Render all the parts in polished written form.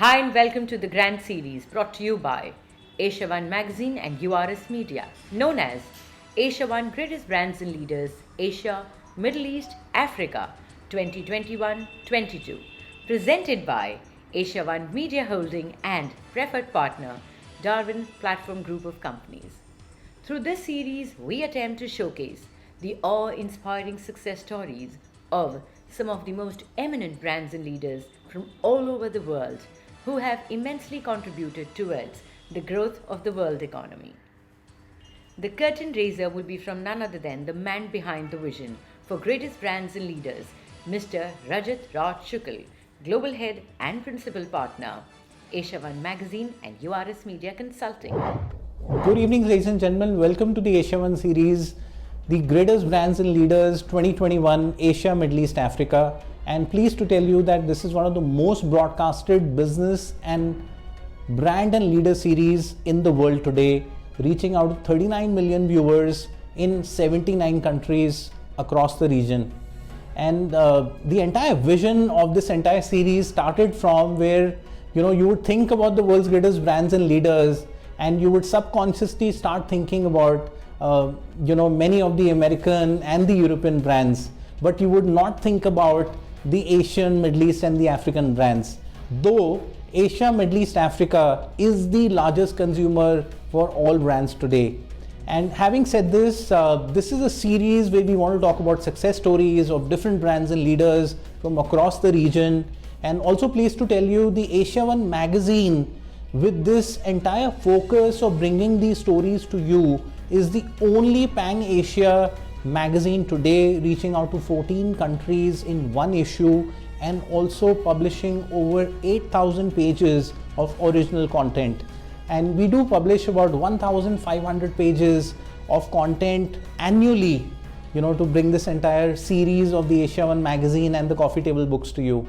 Hi and welcome to the Grand Series brought to you by AsiaOne Magazine and URS Media, known as AsiaOne Greatest Brands and Leaders, Asia, Middle East, Africa 2021-22, presented by AsiaOne Media Holding and preferred partner Darwin Platform Group of Companies. Through this series, we attempt to showcase the awe-inspiring success stories of some of the most eminent brands and leaders from all over the world who have immensely contributed towards the growth of the world economy. The curtain raiser will be from none other than the man behind the vision for greatest brands and leaders, Mr. Rajat Raj Shukl, Global Head and Principal Partner, AsiaOne Magazine and URS Media Consulting. Good evening, ladies and gentlemen. Welcome to the AsiaOne series, the Greatest Brands and Leaders 2021 Asia, Middle East, Africa. And pleased to tell you that this is one of the most broadcasted business and brand and leader series in the world today, reaching out to 39 million viewers in 79 countries across the region. And the entire vision of this entire series started from where you would think about the world's greatest brands and leaders, and you would subconsciously start thinking about many of the American and the European brands, but you would not think about the Asian, Middle East and the African brands. Though Asia, Middle East, Africa is the largest consumer for all brands today. And having said this, this is a series where we want to talk about success stories of different brands and leaders from across the region. And also pleased to tell you, the AsiaOne magazine, with this entire focus of bringing these stories to you, is the only pan-Asia magazine today, reaching out to 14 countries in one issue and also publishing over 8,000 pages of original content. And we do publish about 1,500 pages of content annually, to bring this entire series of the AsiaOne magazine and the coffee table books to you.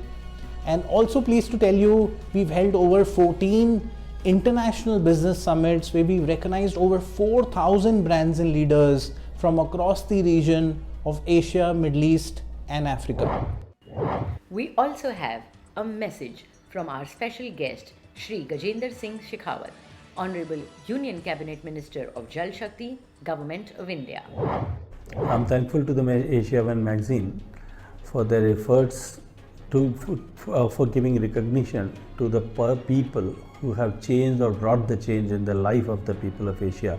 And also pleased to tell you, we've held over 14 international business summits where we recognized over 4,000 brands and leaders from across the region of Asia, Middle East and Africa. We also have a message from our special guest, Shri Gajendra Singh Shekhawat, Honorable Union Cabinet Minister of Jal Shakti, Government of India. I'm thankful to the AsiaOne magazine for their efforts for giving recognition to the people who have changed or brought the change in the life of the people of Asia.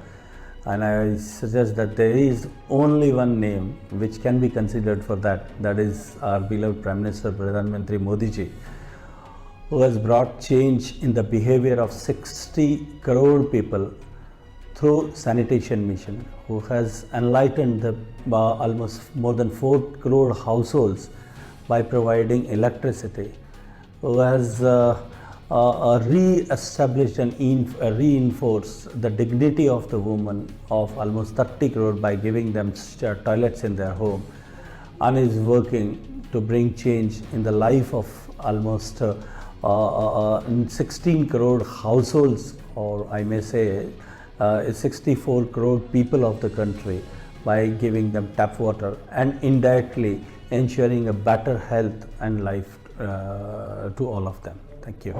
And I suggest that there is only one name which can be considered for that. That is our beloved Prime Minister Pradhan Mantri Modi ji, who has brought change in the behavior of 60 crore people through sanitation mission, who has enlightened the almost more than 4 crore households by providing electricity, who has re-established and reinforced the dignity of the woman of almost 30 crore by giving them toilets in their home, and is working to bring change in the life of almost 16 crore households, or I may say 64 crore people of the country, by giving them tap water and indirectly ensuring a better health and life to all of them. Thank you.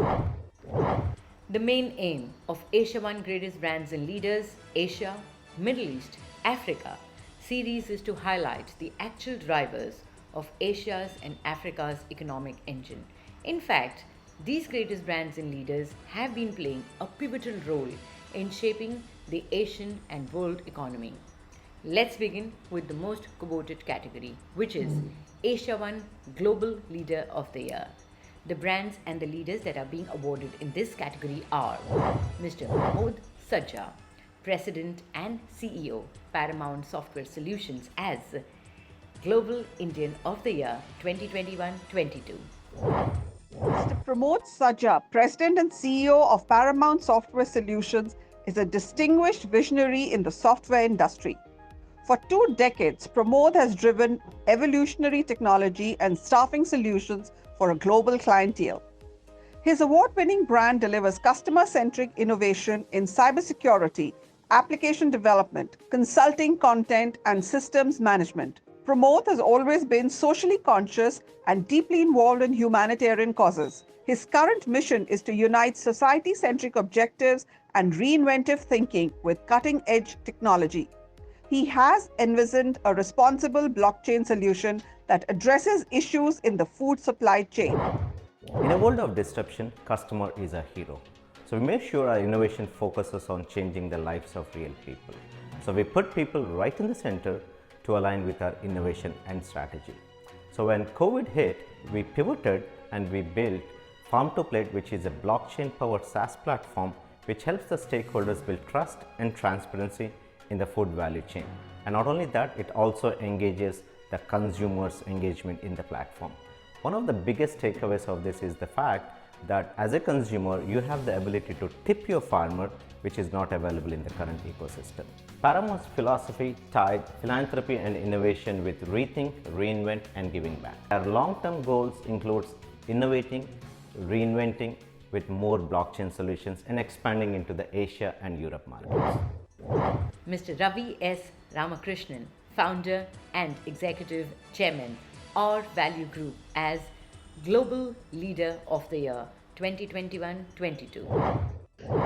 The main aim of AsiaOne Greatest Brands and Leaders, Asia, Middle East, Africa series is to highlight the actual drivers of Asia's and Africa's economic engine. In fact, these greatest brands and leaders have been playing a pivotal role in shaping the Asian and world economy. Let's begin with the most coveted category, which is AsiaOne Global Leader of the Year. The brands and the leaders that are being awarded in this category are Mr. Mahmood Sajja, President and CEO, Paramount Software Solutions, as Global Indian of the Year 2021-22. Mr. Pramod Sajja, President and CEO of Paramount Software Solutions, is a distinguished visionary in the software industry. For 2 decades, Pramod has driven evolutionary technology and staffing solutions for a global clientele. His award-winning brand delivers customer-centric innovation in cybersecurity, application development, consulting, content, and systems management. Pramod has always been socially conscious and deeply involved in humanitarian causes. His current mission is to unite society-centric objectives and reinventive thinking with cutting-edge technology. He has envisioned a responsible blockchain solution that addresses issues in the food supply chain. In a world of disruption, customer is a hero. So we make sure our innovation focuses on changing the lives of real people. So we put people right in the center to align with our innovation and strategy. So when COVID hit, we pivoted and we built Farm to Plate, which is a blockchain-powered SaaS platform which helps the stakeholders build trust and transparency in the food value chain. And not only that, it also engages the consumers' engagement in the platform. One of the biggest takeaways of this is the fact that as a consumer, you have the ability to tip your farmer, which is not available in the current ecosystem. Paramount's philosophy tied philanthropy and innovation with rethink, reinvent, and giving back. Our long-term goals includes innovating, reinventing with more blockchain solutions and expanding into the Asia and Europe markets. Mr. Ravi S Ramakrishnan, founder and executive chairman, R Value Group as Global Leader of the Year 2021-22.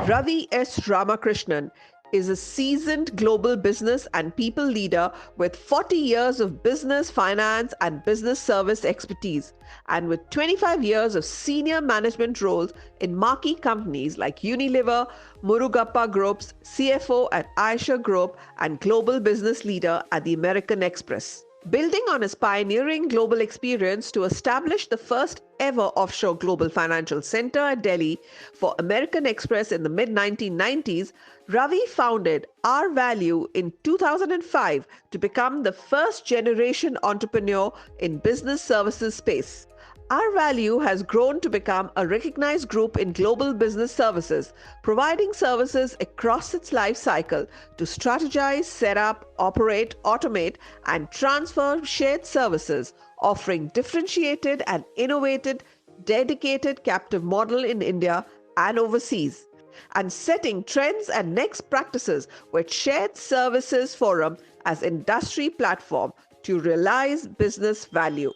Ravi S Ramakrishnan is a seasoned global business and people leader with 40 years of business, finance, and business service expertise, and with 25 years of senior management roles in marquee companies like Unilever, Murugappa Groups, CFO at Aisha Group, and global business leader at the American Express. Building on his pioneering global experience to establish the first ever offshore global financial center at Delhi for American Express in the mid-1990s, Ravi founded R Value in 2005 to become the first generation entrepreneur in business services space. R Value has grown to become a recognized group in global business services, providing services across its life cycle to strategize, set up, operate, automate, and transfer shared services, offering differentiated and innovative, dedicated captive model in India and overseas, and setting trends and next practices with Shared Services Forum as industry platform to realize business value.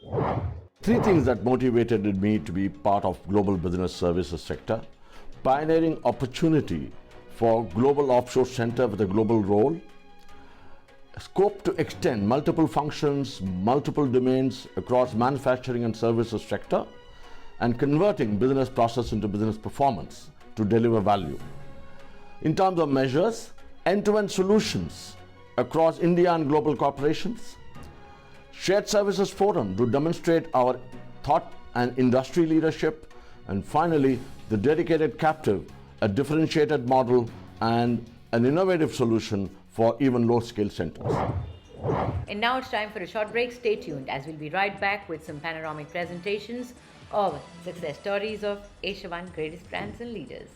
Three things that motivated me to be part of global business services sector: pioneering opportunity for global offshore center with a global role, scope to extend multiple functions, multiple domains across manufacturing and services sector, and converting business process into business performance to deliver value. In terms of measures, end-to-end solutions across India and global corporations, Shared Services Forum to demonstrate our thought and industry leadership, and finally, the dedicated captive, a differentiated model and an innovative solution for even low-scale centers. And now it's time for a short break. Stay tuned as we'll be right back with some panoramic presentations of success stories of AsiaOne greatest brands and leaders.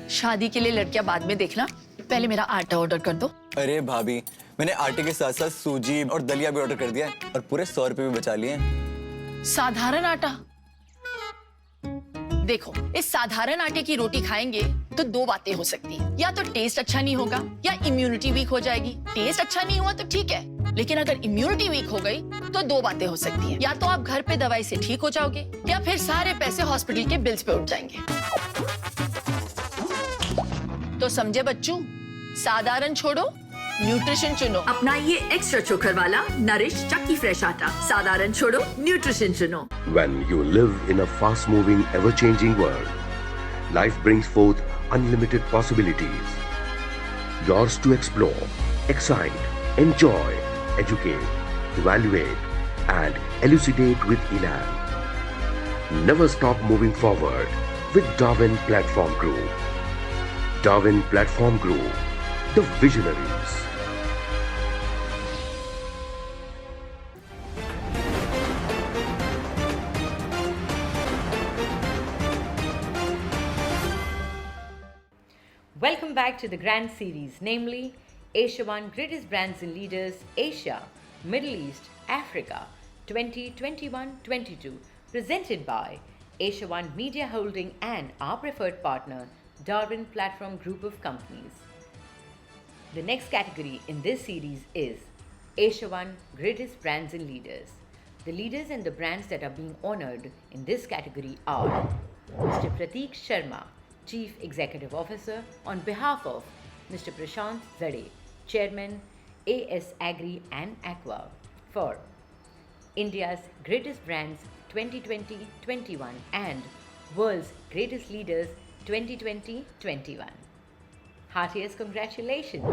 शादी के लिए लड़कियां बाद में देखना, पहले मेरा आटा ऑर्डर कर दो। अरे भाभी, मैंने आटे के साथ साथ सूजी और दलिया भी ऑर्डर कर दिया है और पूरे 100 रुपए भी बचा लिए हैं। साधारण आटा? देखो, इस साधारण आटे की रोटी खाएंगे तो दो बातें हो सकती है, या तो टेस्ट अच्छा नहीं होगा या इम्यूनिटी वीक हो जाएगी। टेस्ट अच्छा नहीं हुआ तो ठीक है, लेकिन अगर इम्यूनिटी वीक हो गई तो दो बातें हो सकती है, या तो आप घर पे दवाई से ठीक हो जाओगे या फिर सारे पैसे हॉस्पिटल के बिल्स पे उठ जाएंगे। तो समझे बच्चों, साधारण छोड़ो, न्यूट्रिशन चुनो। अपना ये एक्स्ट्रा चोकर वाला नरिश चक्की फ्रेश आटा, साधारण छोड़ो, न्यूट्रिशन चुनो। When you live in a fast-moving, ever-changing world, life brings forth unlimited possibilities. Yours to explore, excite, enjoy, educate, evaluate, and elucidate with Elan. Never stop moving forward with Darwin Platform Group. Darwin Platform Group, the visionaries. Welcome back to the grand series, namely AsiaOne Greatest Brands and Leaders, Asia, Middle East, Africa 2021-22, presented by AsiaOne Media Holding and our preferred partner, Darwin Platform Group of Companies. The next category in this series is AsiaOne Greatest Brands and Leaders. The leaders and the brands that are being honored in this category are Mr. Prateek Sharma, Chief Executive Officer, on behalf of Mr. Prashant Zade, Chairman, AS Agri and Aqua, for India's Greatest Brands 2020-21 and World's Greatest Leaders 2020-21. Heartiest congratulations.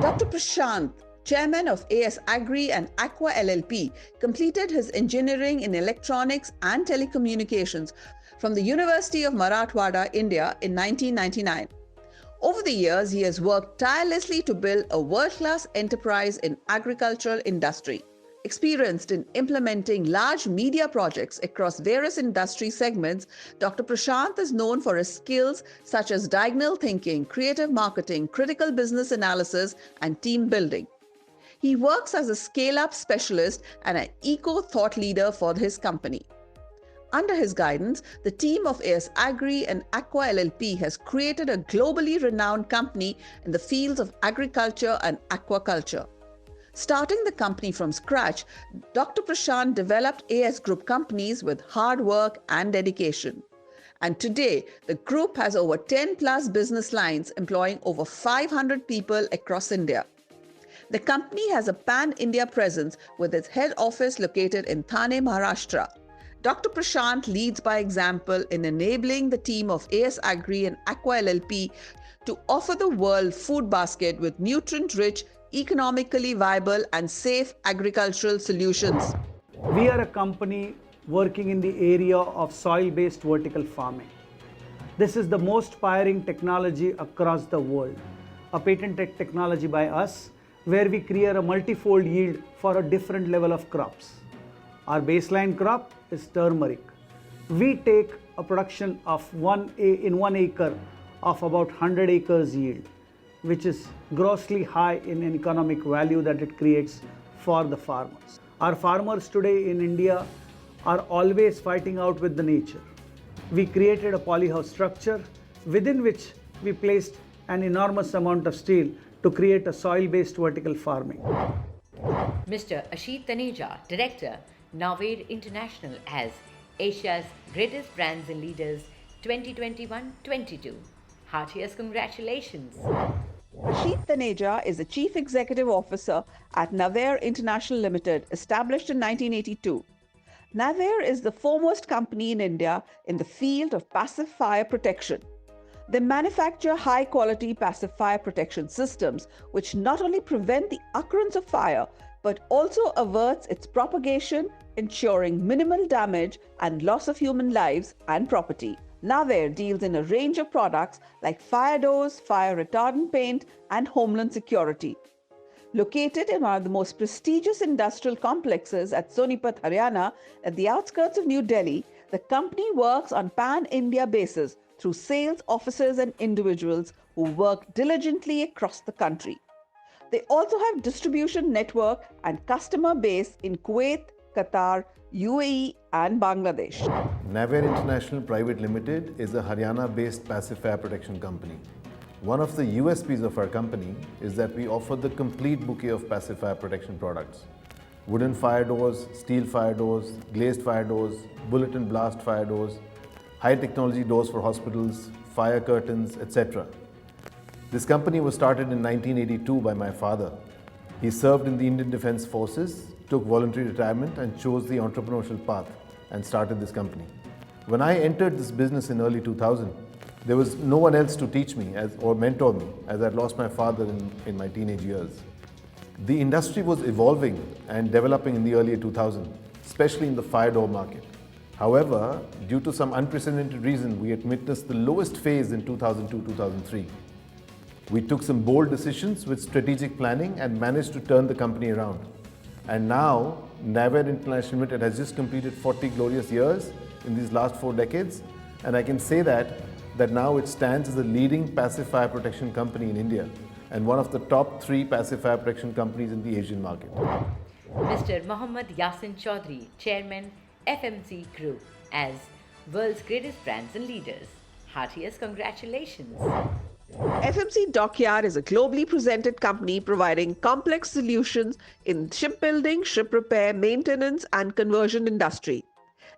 Dr. Prashant, Chairman of AS Agri and Aqua LLP, completed his engineering in electronics and telecommunications from the University of Marathwada, India in 1999. Over the years, he has worked tirelessly to build a world-class enterprise in agricultural industry. Experienced in implementing large media projects across various industry segments, Dr. Prashant is known for his skills such as diagonal thinking, creative marketing, critical business analysis, and team building. He works as a scale-up specialist and an eco-thought leader for his company. Under his guidance, the team of AS Agri and Aqua LLP has created a globally renowned company in the fields of agriculture and aquaculture. Starting the company from scratch, Dr. Prashant developed AS Group companies with hard work and dedication. And today, the group has over 10 plus business lines employing over 500 people across India. The company has a pan-India presence with its head office located in Thane, Maharashtra. Dr. Prashant leads by example in enabling the team of AS Agri and Aqua LLP to offer the world food basket with nutrient-rich, economically viable and safe agricultural solutions. We are a company working in the area of soil-based vertical farming. This is the most pioneering technology across the world. A patented technology by us where we create a multifold yield for a different level of crops. Our baseline crop is turmeric. We take a production of 1 acre of about 100 acres yield, which is grossly high in an economic value that it creates for the farmers. Our farmers today in India are always fighting out with the nature. We created a polyhouse structure within which we placed an enormous amount of steel to create a soil-based vertical farming. Mr. Ashit Taneja, Director, Navair International as Asia's Greatest Brands and Leaders 2021-22. Heartiest congratulations. Ashit Taneja is the Chief Executive Officer at Navair International Limited, established in 1982. Navair is the foremost company in India in the field of passive fire protection. They manufacture high-quality passive fire protection systems which not only prevent the occurrence of fire but also averts its propagation, ensuring minimal damage and loss of human lives and property. Navair deals in a range of products like fire doors, fire retardant paint, and homeland security. Located in one of the most prestigious industrial complexes at Sonipat, Haryana, at the outskirts of New Delhi, the company works on pan-India basis through sales officers and individuals who work diligently across the country. They also have distribution network and customer base in Kuwait, Qatar, UAE and Bangladesh. Navair International Private Limited is a Haryana-based passive fire protection company. One of the USPs of our company is that we offer the complete bouquet of passive fire protection products. Wooden fire doors, steel fire doors, glazed fire doors, bullet and blast fire doors, high technology doors for hospitals, fire curtains, etc. This company was started in 1982 by my father. He served in the Indian Defence Forces, took voluntary retirement and chose the entrepreneurial path and started this company. When I entered this business in early 2000, there was no one else to teach me or mentor me as I'd lost my father in my teenage years. The industry was evolving and developing in the early 2000s, especially in the fire door market. However, due to some unprecedented reason, we had witnessed the lowest phase in 2002-2003. We took some bold decisions with strategic planning and managed to turn the company around. And now, Navair International Limited has just completed 40 glorious years in these last 4 decades, and I can say that now it stands as a leading passive fire protection company in India and one of the top 3 passive fire protection companies in the Asian market. Mr. Mohammad Yasin Chaudhry, Chairman, FMC Group, as world's greatest brands and leaders. Heartiest congratulations. Fmc Dockyard is a globally presented company providing complex solutions in shipbuilding, ship repair, maintenance, and conversion industry.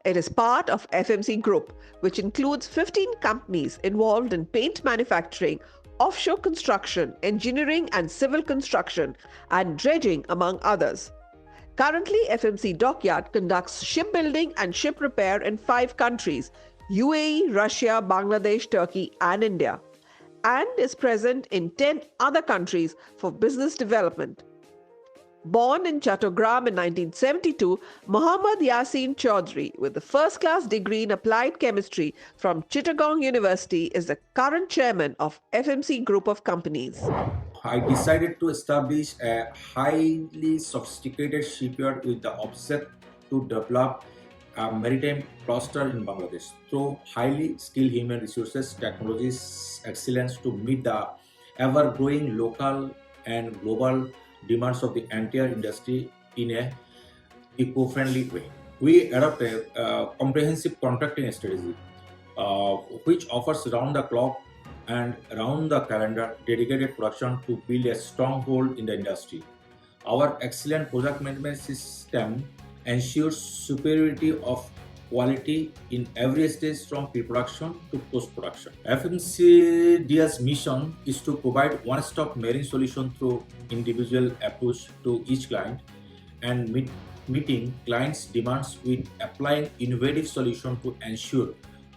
It is part of FMC Group, which includes 15 companies involved in paint manufacturing, offshore construction, engineering and civil construction, and dredging, among others. Currently, FMC Dockyard conducts shipbuilding and ship repair in 5 countries: UAE, Russia, Bangladesh, Turkey, and India, and is present in 10 other countries for business development. Born in Chattogram in 1972, Mohammad Yasin Chaudhry, with a first-class degree in applied chemistry from Chittagong University, is the current chairman of FMC Group of Companies. I decided to establish a highly sophisticated shipyard with the object to develop a maritime cluster in Bangladesh through highly skilled human resources, technologies, excellence to meet the ever-growing local and global demands of the entire industry in a eco-friendly way. We adopt a comprehensive contracting strategy which offers round-the-clock and round-the-calendar dedicated production to build a stronghold in the industry. Our excellent project management system ensures superiority of quality in every stage from pre-production to post-production. FMCD's mission is to provide one-stop marine solution through individual approach to each client and meeting clients' demands with applying innovative solutions to ensure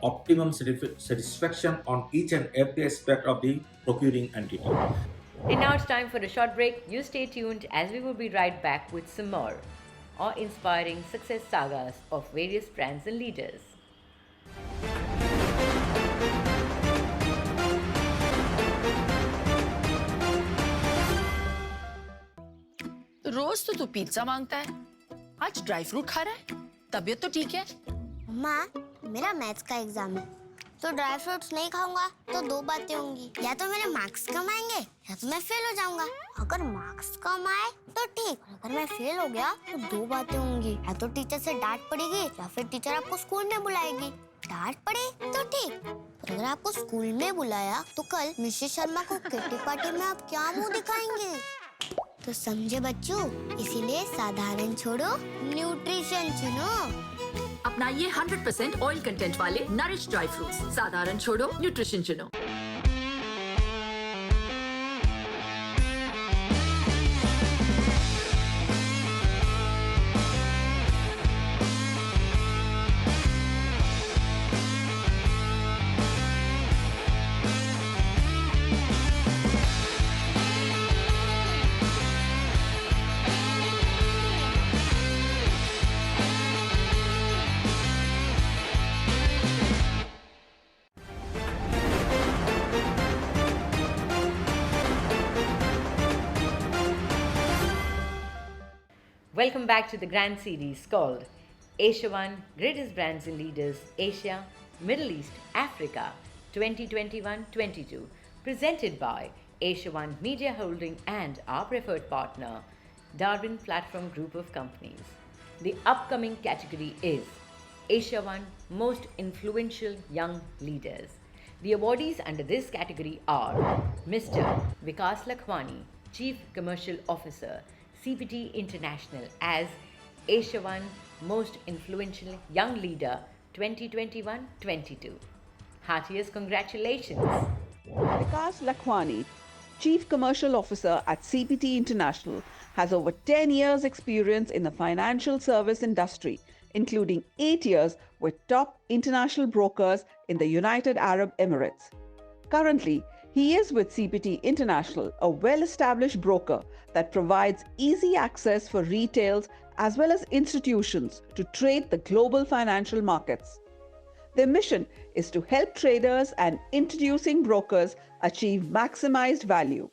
optimum satisfaction on each and every aspect of the procuring entity. And now it's time for a short break. You stay tuned as we will be right back with some more awe-inspiring success sagas of various brands and leaders. रोज तो तू pizza मांगता है, आज dry fruit खा रहा है। तबीयत तो ठीक है? माँ, मेरा मैथ्स का एग्जाम है, तो ड्राई फ्रूट्स नहीं खाऊंगा तो 2 बातें होंगी, या तो मेरे मार्क्स कम आएंगे या तो मैं फेल हो जाऊंगा। अगर मार्क्स कम आए तो ठीक, अगर मैं फेल हो गया तो 2 बातें होंगी, या तो टीचर से डांट पड़ेगी या फिर टीचर आपको स्कूल में बुलाएगी। डांट पड़े तो ठीक, पर अगर आपको स्कूल में बुलाया तो कल मिसेस शर्मा को किट्टी पार्टी में आप क्या मुंह दिखाएंगे? तो समझे बच्चों, इसीलिए साधारण छोड़ो, न्यूट्रिशन चुनो। अपनाइए 100% ऑयल कंटेंट वाले नरिश ड्राई फ्रूट्स। साधारण छोड़ो, न्यूट्रिशन चुनो। Welcome back to the grand series called AsiaOne Greatest Brands and Leaders Asia, Middle East, Africa 2021-22, presented by AsiaOne Media Holding and our preferred partner, Darwin Platform Group of Companies. The upcoming category is AsiaOne Most Influential Young Leaders. The awardees under this category are Mr. Vikas Lakhwani, Chief Commercial Officer, CPT International, as AsiaOne Most Influential Young Leader 2021-22. Heartiest congratulations. Vikas Lakhwani, Chief Commercial Officer at CPT International, has over 10 years' experience in the financial service industry, including 8 years with top international brokers in the United Arab Emirates. Currently, he is with CPT International, a well-established broker that provides easy access for retails as well as institutions to trade the global financial markets. Their mission is to help traders and introducing brokers achieve maximized value.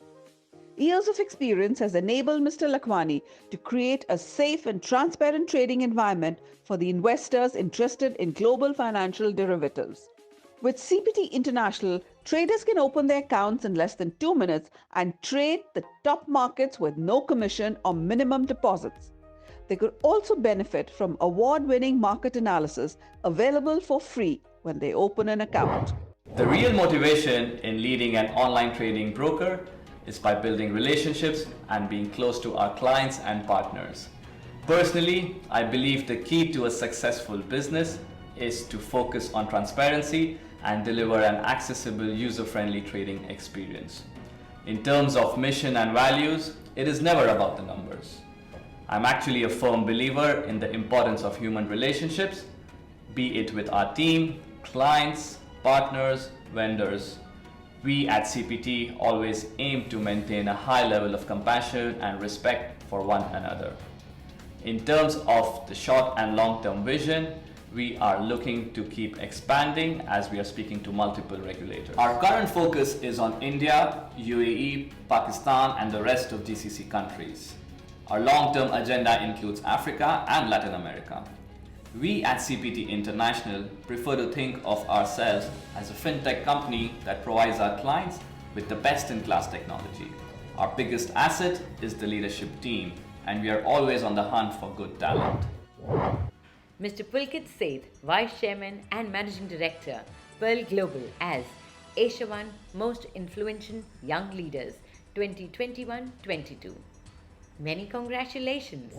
Years of experience has enabled Mr. Lakhwani to create a safe and transparent trading environment for the investors interested in global financial derivatives. With CPT International, traders can open their accounts in less than 2 minutes and trade the top markets with no commission or minimum deposits. They could also benefit from award-winning market analysis available for free when they open an account. The real motivation in leading an online trading broker is by building relationships and being close to our clients and partners. Personally, I believe the key to a successful business is to focus on transparency and deliver an accessible, user-friendly trading experience. In terms of mission and values, it is never about the numbers. I'm actually a firm believer in the importance of human relationships, be it with our team, clients, partners, vendors. We at CPT always aim to maintain a high level of compassion and respect for one another. In terms of the short and long-term vision, we are looking to keep expanding as we are speaking to multiple regulators. Our current focus is on India, UAE, Pakistan, and the rest of GCC countries. Our long-term agenda includes Africa and Latin America. We at CPT International prefer to think of ourselves as a fintech company that provides our clients with the best-in-class technology. Our biggest asset is the leadership team, and we are always on the hunt for good talent. Mr. Pulkit Seth, Vice Chairman and Managing Director, Pearl Global as AsiaOne Most Influential Young Leaders 2021-22. Many congratulations.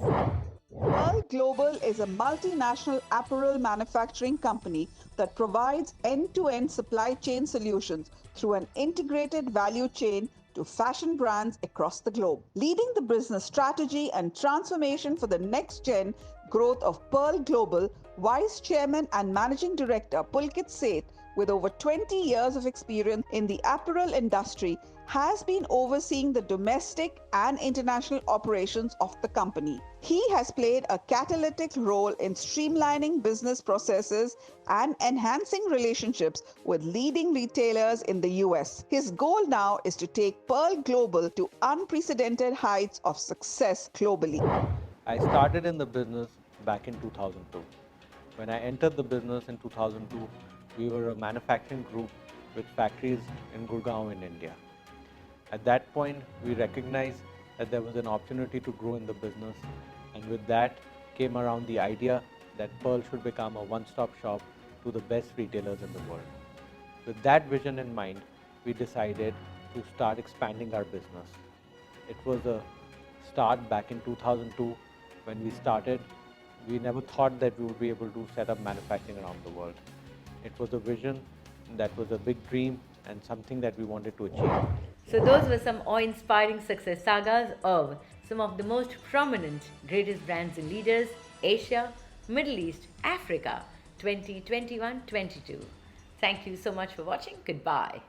Pearl Global is a multinational apparel manufacturing company that provides end-to-end supply chain solutions through an integrated value chain to fashion brands across the globe. Leading the business strategy and transformation for the next-gen growth of Pearl Global, Vice Chairman and Managing Director Pulkit Seth, with over 20 years of experience in the apparel industry, has been overseeing the domestic and international operations of the company. He has played a catalytic role in streamlining business processes and enhancing relationships with leading retailers in the US. His goal now is to take Pearl Global to unprecedented heights of success globally. I started in the business back in 2002. When I entered the business in 2002, we were a manufacturing group with factories in Gurgaon in India. At that point, we recognized that there was an opportunity to grow in the business, and with that came around the idea that Pearl should become a one-stop shop to the best retailers in the world. With that vision in mind, we decided to start expanding our business. It was a start back in 2002. When we started, we never thought that we would be able to set up manufacturing around the world. It was a vision, that was a big dream, and something that we wanted to achieve. So those were some awe-inspiring success sagas of some of the most prominent, greatest brands and leaders, Asia, Middle East, Africa, 2021-22. Thank you so much for watching. Goodbye.